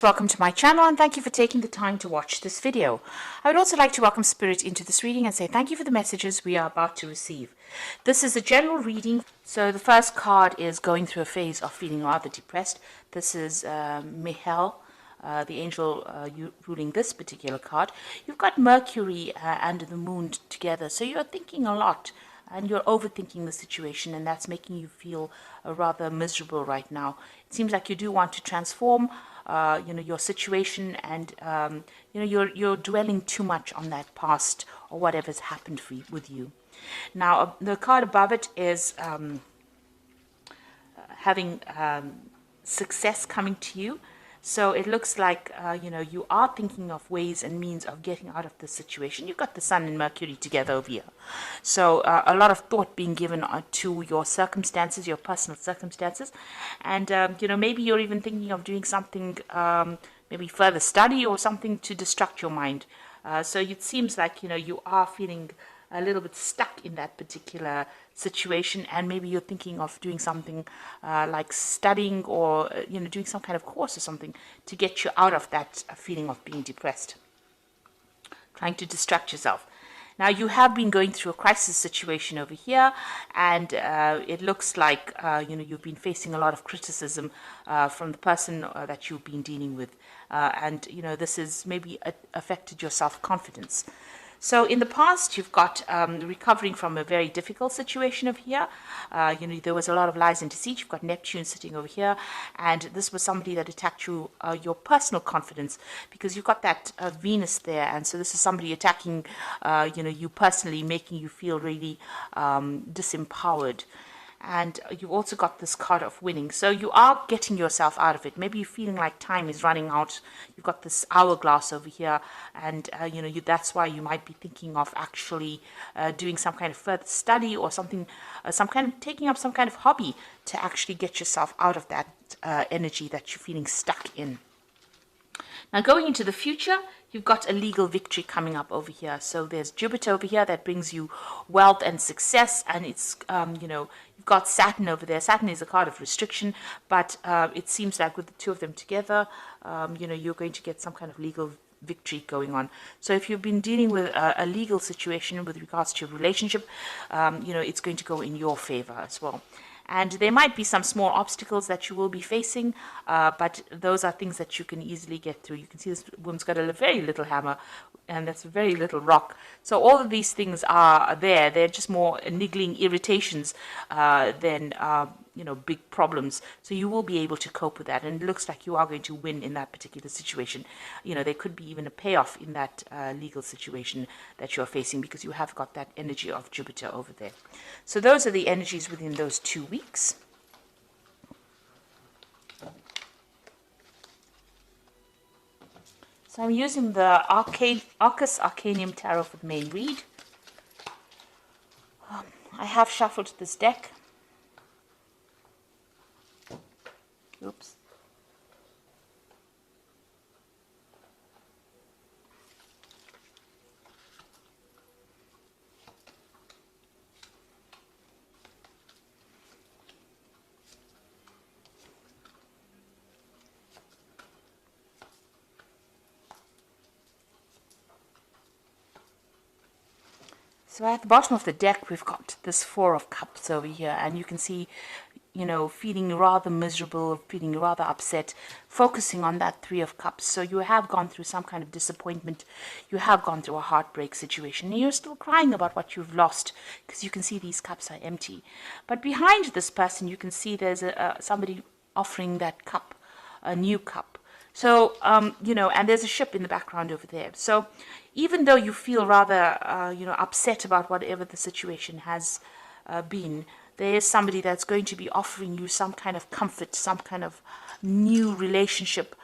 Welcome to my channel and thank you for taking the time to watch this video. I would also like to welcome Spirit into this reading and say thank you for the messages we are about to receive. This is a general reading. So the first card is going through a phase of feeling rather depressed. This is Michael, the angel ruling this particular card. You've got Mercury and the moon together. So you're thinking a lot and you're overthinking the situation, and that's making you feel rather miserable right now. It seems like you do want to transform your situation, and you're dwelling too much on that past or whatever's happened with you. Now, the card above it is having success coming to you. So it looks like, you are thinking of ways and means of getting out of this situation. You've got the Sun and Mercury together over here. So a lot of thought being given to your circumstances, your personal circumstances. And, maybe you're even thinking of doing something, maybe further study or something to distract your mind. So it seems like, you are feeling a little bit stuck in that particular situation, and maybe you're thinking of doing something like studying or doing some kind of course or something to get you out of that feeling of being depressed, trying to distract yourself. Now, you have been going through a crisis situation over here, and it looks like you've been facing a lot of criticism from the person that you've been dealing with, and this has maybe affected your self-confidence. So in the past, you've got recovering from a very difficult situation over here. There was a lot of lies and deceit. You've got Neptune sitting over here, and this was somebody that attacked you, your personal confidence, because you've got that Venus there, and so this is somebody attacking, you personally, making you feel really disempowered. And you've also got this card of winning. So you are getting yourself out of it. Maybe you're feeling like time is running out. You've got this hourglass over here. And, that's why you might be thinking of actually doing some kind of further study or something, taking up some kind of hobby to actually get yourself out of that energy that you're feeling stuck in. Now, going into the future, you've got a legal victory coming up over here. So there's Jupiter over here that brings you wealth and success, and it's, you've got Saturn over there. Saturn is a card of restriction, but it seems like with the two of them together, you're going to get some kind of legal victory going on. So if you've been dealing with a legal situation with regards to your relationship, it's going to go in your favor as well. And there might be some small obstacles that you will be facing, but those are things that you can easily get through. You can see this woman's got a very little hammer, and that's a very little rock. So all of these things are there. They're just more niggling irritations than big problems. So you will be able to cope with that, and it looks like you are going to win in that particular situation. There could be even a payoff in that legal situation that you're facing, because you have got that energy of Jupiter over there. So those are the energies within those 2 weeks. So I'm using the Arcus Arcanium Tarot for the main read. I have shuffled this deck. Oops. So at the bottom of the deck, we've got this Four of Cups over here, and you can see, feeling rather miserable, feeling rather upset, focusing on that Three of Cups. So you have gone through some kind of disappointment. You have gone through a heartbreak situation, and you're still crying about what you've lost, because you can see these cups are empty. But behind this person, you can see there's somebody offering that cup, a new cup. So, and there's a ship in the background over there. So even though you feel rather, upset about whatever the situation has been, there is somebody that's going to be offering you some kind of comfort, some kind of new relationship,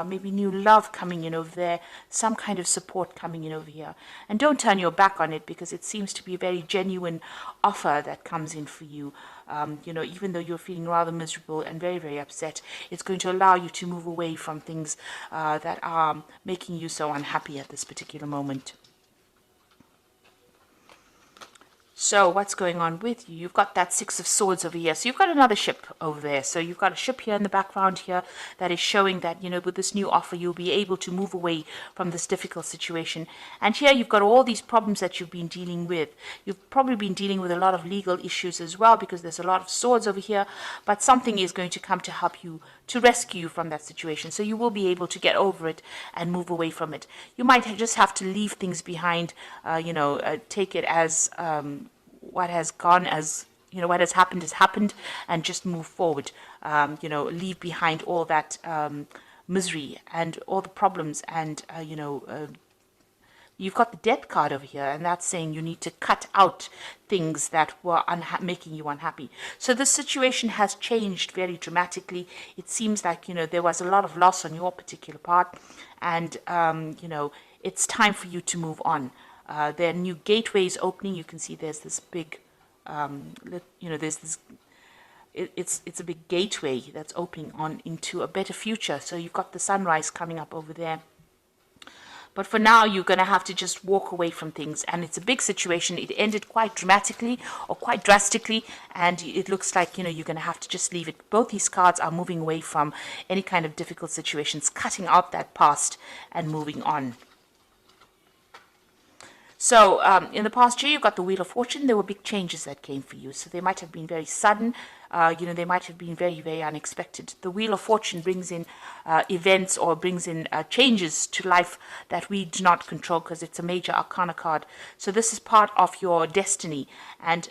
maybe new love coming in over there, some kind of support coming in over here. And don't turn your back on it, because it seems to be a very genuine offer that comes in for you. Even though you're feeling rather miserable and very, very upset, it's going to allow you to move away from things that are making you so unhappy at this particular moment. So what's going on with you? You've got that Six of Swords over here. So you've got another ship over there. So you've got a ship here in the background here that is showing that, you know, with this new offer, you'll be able to move away from this difficult situation. And here you've got all these problems that you've been dealing with. You've probably been dealing with a lot of legal issues as well, because there's a lot of swords over here. But something is going to come to help you, to rescue you from that situation. So you will be able to get over it and move away from it. You might just have to leave things behind, take it as what has gone, as you know, what has happened, and just move forward. Leave behind all that misery and all the problems, and you've got the Death card over here, and that's saying you need to cut out things that were making you unhappy. So the situation has changed very dramatically. It seems like, you know, there was a lot of loss on your particular part, and it's time for you to move on. There are new gateways opening. You can see there's this big, there's this. It's a big gateway that's opening on into a better future. So you've got the sunrise coming up over there. But for now, you're going to have to just walk away from things. And it's a big situation. It ended quite dramatically or quite drastically. And it looks like, you know, you're going to have to just leave it. Both these cards are moving away from any kind of difficult situations, cutting out that past and moving on. So in the past year, you got the Wheel of Fortune. There were big changes that came for you. So they might have been very sudden. They might have been very, very unexpected. The Wheel of Fortune brings in events, or brings in changes to life that we do not control, because it's a major arcana card. So this is part of your destiny. And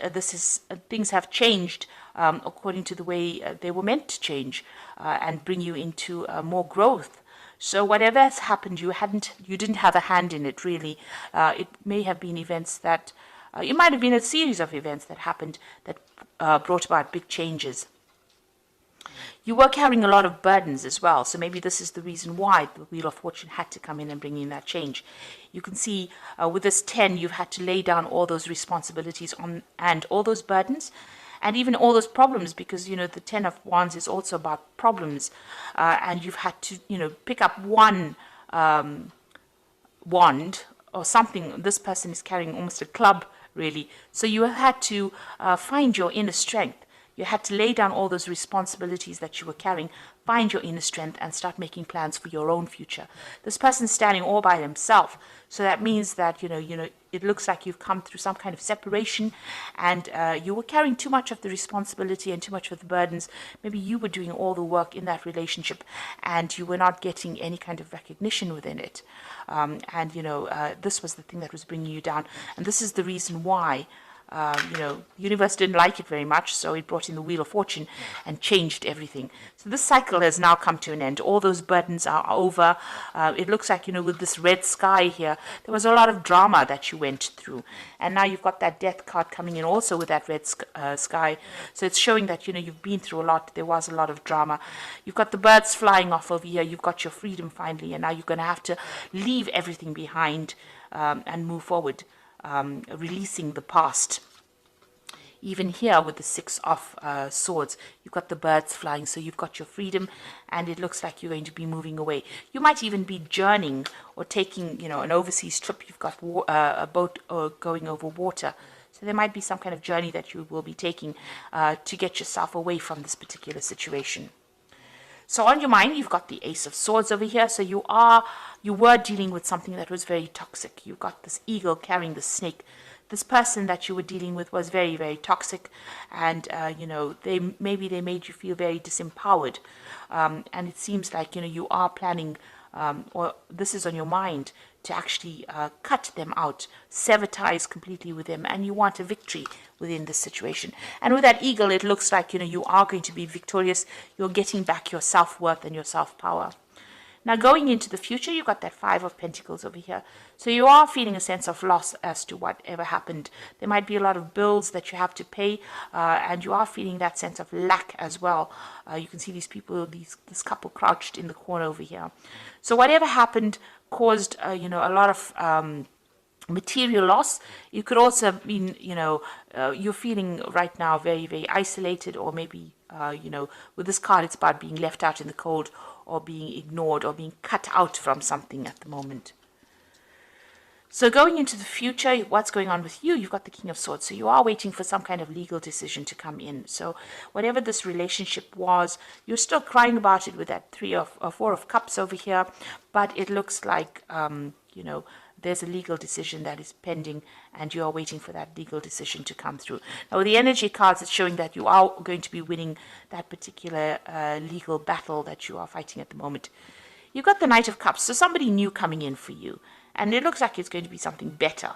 things have changed according to the way they were meant to change, and bring you into more growth. So whatever has happened, you didn't have a hand in it, really. It may have been events that, it might have been a series of events that happened that brought about big changes. You were carrying a lot of burdens as well, so maybe this is the reason why the Wheel of Fortune had to come in and bring in that change. You can see with this 10, you've had to lay down all those responsibilities and all those burdens, and even all those problems, because, you know, the 10 of Wands is also about problems, and you've had to, pick up one wand or something. This person is carrying almost a club, really. So you have had to find your inner strength. You had to lay down all those responsibilities that you were carrying, find your inner strength, and start making plans for your own future. This person's standing all by himself. So that means that, it looks like you've come through some kind of separation, and you were carrying too much of the responsibility and too much of the burdens. Maybe you were doing all the work in that relationship, and you were not getting any kind of recognition within it. This was the thing that was bringing you down. And this is the reason why the universe didn't like it very much, so it brought in the Wheel of Fortune and changed everything. So this cycle has now come to an end. All those burdens are over. It looks like, with this red sky here, there was a lot of drama that you went through. And now you've got that Death card coming in also with that red sky. So it's showing that, you've been through a lot. There was a lot of drama. You've got the birds flying off over here. You've got your freedom finally, and now you're going to have to leave everything behind and move forward. Releasing the past. Even here with the Six of Swords, you've got the birds flying, so you've got your freedom, and it looks like you're going to be moving away. You might even be journeying or taking, an overseas trip. You've got a boat going over water. So there might be some kind of journey that you will be taking to get yourself away from this particular situation. So on your mind, you've got the Ace of Swords over here. So you were dealing with something that was very toxic. You've got this eagle carrying the snake. This person that you were dealing with was very, very toxic, and they made you feel very disempowered. And it seems like you are planning, or this is on your mind, to actually cut them out, sever ties completely with them, and you want a victory within this situation. And with that eagle, it looks like you are going to be victorious. You're getting back your self-worth and your self-power. Now, going into the future, you've got that Five of Pentacles over here. So you are feeling a sense of loss as to whatever happened. There might be a lot of bills that you have to pay, and you are feeling that sense of lack as well. You can see these people, this couple crouched in the corner over here. So whatever happened caused, a lot of material loss. You could also have been, you're feeling right now very, very isolated, or maybe, with this card, it's about being left out in the cold, or being ignored, or being cut out from something at the moment. So going into the future, what's going on with you? You've got the King of Swords. So you are waiting for some kind of legal decision to come in. So whatever this relationship was, you're still crying about it with that Four of Cups over here. But it looks like, there's a legal decision that is pending and you are waiting for that legal decision to come through. Now, with the energy cards, it's showing that you are going to be winning that particular legal battle that you are fighting at the moment. You've got the Knight of Cups, so somebody new coming in for you. And it looks like it's going to be something better.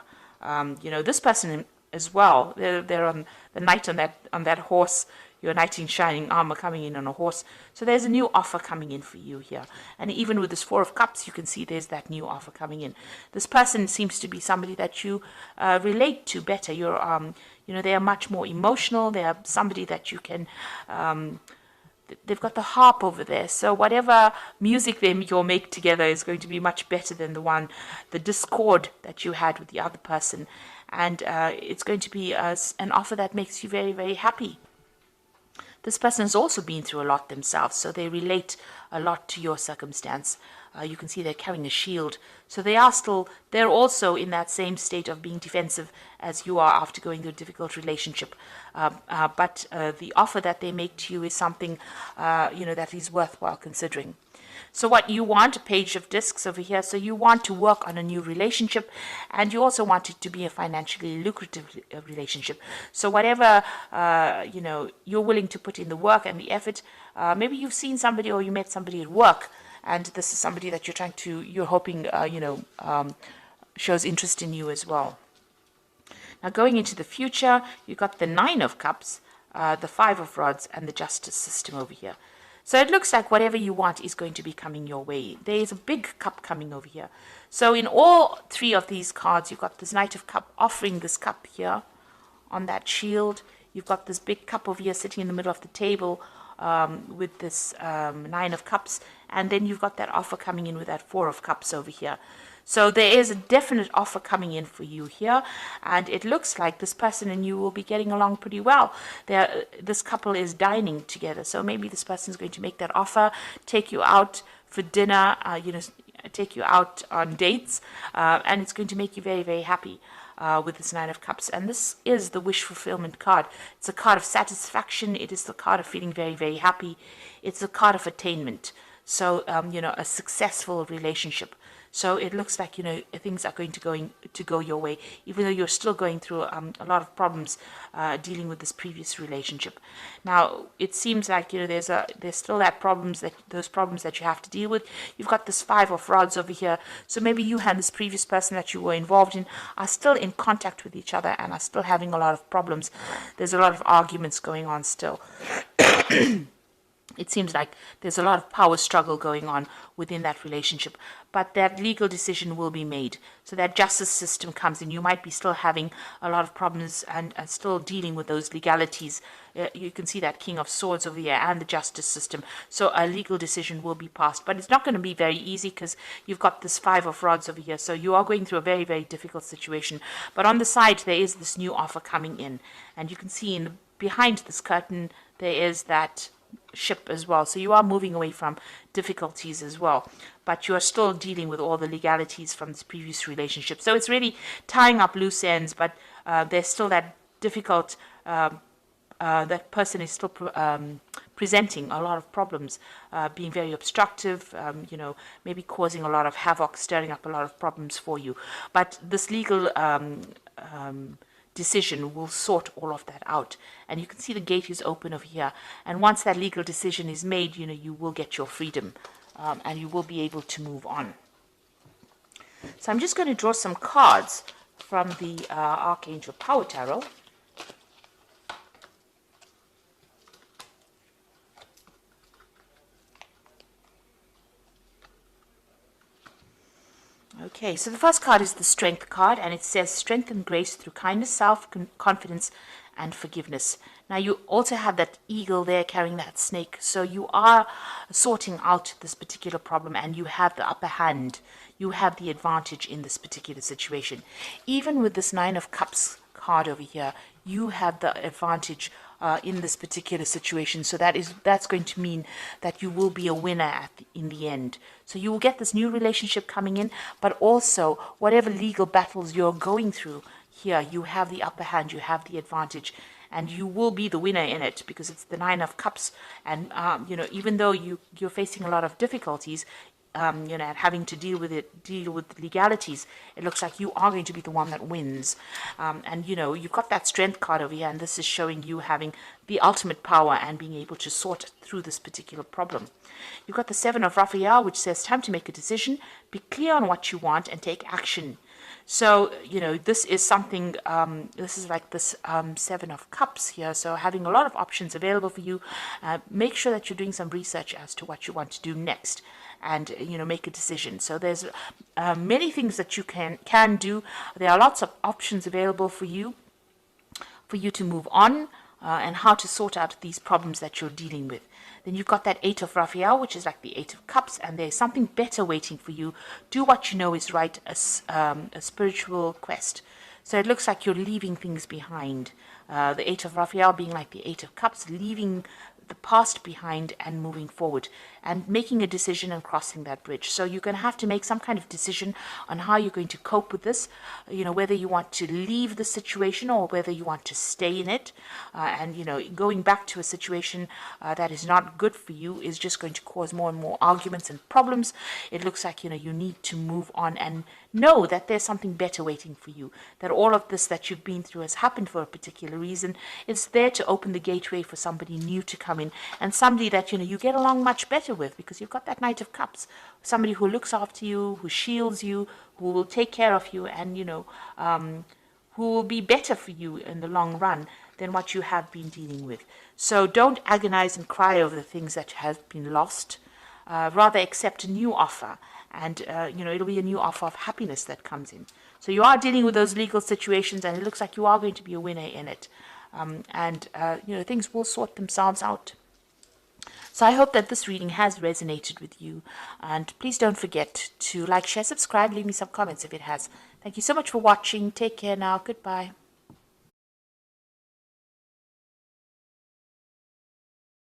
This person as well, they're on the knight on that horse, your knight in shining armor coming in on a horse. So there's a new offer coming in for you here. And even with this Four of Cups, you can see there's that new offer coming in. This person seems to be somebody that you relate to better. They are much more emotional. They are somebody that you can... they've got the harp over there, so whatever music you'll make together is going to be much better than the discord that you had with the other person, and it's going to be an offer that makes you very, very happy. This person has also been through a lot themselves, so they relate a lot to your circumstance. You can see they're carrying a shield. So they're also in that same state of being defensive as you are after going through a difficult relationship. But the offer that they make to you is something, that is worthwhile considering. So what you want, a Page of Discs over here, so you want to work on a new relationship, and you also want it to be a financially lucrative relationship. So whatever, you're willing to put in the work and the effort, maybe you've seen somebody or you met somebody at work, and this is somebody that you're hoping, shows interest in you as well. Now going into the future, you've got the Nine of Cups, the Five of Rods, and the Justice system over here. So it looks like whatever you want is going to be coming your way. There is a big cup coming over here. So in all three of these cards, you've got this Knight of Cup offering this cup here on that shield. You've got this big cup over here sitting in the middle of the table with this Nine of Cups. And then you've got that offer coming in with that Four of Cups over here. So there is a definite offer coming in for you here, and it looks like this person and you will be getting along pretty well. This couple is dining together, so maybe this person is going to make that offer, take you out for dinner, take you out on dates, and it's going to make you very, very happy with this Nine of Cups. And this is the wish fulfillment card. It's a card of satisfaction. It is the card of feeling very, very happy. It's a card of attainment. So, a successful relationship. So it looks like, things are going to go your way, even though you're still going through a lot of problems dealing with this previous relationship. Now, it seems like, there's still those problems that you have to deal with. You've got this Five of Rods over here. So maybe you and this previous person that you were involved in are still in contact with each other and are still having a lot of problems. There's a lot of arguments going on still. It seems like there's a lot of power struggle going on within that relationship, but that legal decision will be made. So that justice system comes in. You might be still having a lot of problems and still dealing with those legalities. You can see that King of Swords over here and the justice system. So a legal decision will be passed, but it's not going to be very easy because you've got this Five of Rods over here. So you are going through a very, very difficult situation. But on the side, there is this new offer coming in, and you can see behind this curtain, there is that ship as well. So you are moving away from difficulties as well, but you are still dealing with all the legalities from this previous relationship. So it's really tying up loose ends, but there's still that difficult, that person is still presenting a lot of problems, being very obstructive, maybe causing a lot of havoc, stirring up a lot of problems for you. But this legal decision will sort all of that out, and you can see the gate is open over here, and once that legal decision is made, you will get your freedom, and you will be able to move on. So I'm just going to draw some cards from the Archangel Power Tarot. Okay, so the first card is the Strength card, and it says strength and grace through kindness, self-confidence, and forgiveness. Now, you also have that eagle there carrying that snake, so you are sorting out this particular problem, and you have the upper hand. You have the advantage in this particular situation. Even with this Nine of Cups card over here, you have the advantage in this particular situation. So that's going to mean that you will be a winner in the end. So you will get this new relationship coming in, but also whatever legal battles you're going through here, you have the upper hand, you have the advantage, and you will be the winner in it, because it's the Nine of Cups. And even though you're facing a lot of difficulties, and having to deal with legalities, it looks like you are going to be the one that wins. And you've got that strength card over here, and this is showing you having the ultimate power and being able to sort through this particular problem. You've got the Seven of Raphael, which says time to make a decision, be clear on what you want, and take action. So, this is something, this is like this Seven of Cups here. So having a lot of options available for you. Make sure that you're doing some research as to what you want to do next, and, make a decision. So there's many things that you can do. There are lots of options available for you to move on, and how to sort out these problems that you're dealing with. Then you've got that Eight of Raphael, which is like the Eight of Cups, and there's something better waiting for you. Do what you know is right, a spiritual quest. So it looks like you're leaving things behind. The Eight of Raphael being like the Eight of Cups, leaving the past behind and moving forward and making a decision and crossing that bridge. So you're going to have to make some kind of decision on how you're going to cope with this, whether you want to leave the situation or whether you want to stay in it. And going back to a situation that is not good for you is just going to cause more and more arguments and problems. It looks like, you need to move on and know that there's something better waiting for you, that all of this that you've been through has happened for a particular reason. It's there to open the gateway for somebody new to come in, and somebody that you get along much better with, because you've got that Knight of Cups, somebody who looks after you, who shields you, who will take care of you, and who will be better for you in the long run than what you have been dealing with. So don't agonize and cry over the things that have been lost. Rather accept a new offer, and it'll be a new offer of happiness that comes in. So you are dealing with those legal situations, and it looks like you are going to be a winner in it. Things will sort themselves out. So I hope that this reading has resonated with you, and please don't forget to like, share, subscribe, leave me some comments if it has. Thank you so much for watching. Take care now. Goodbye.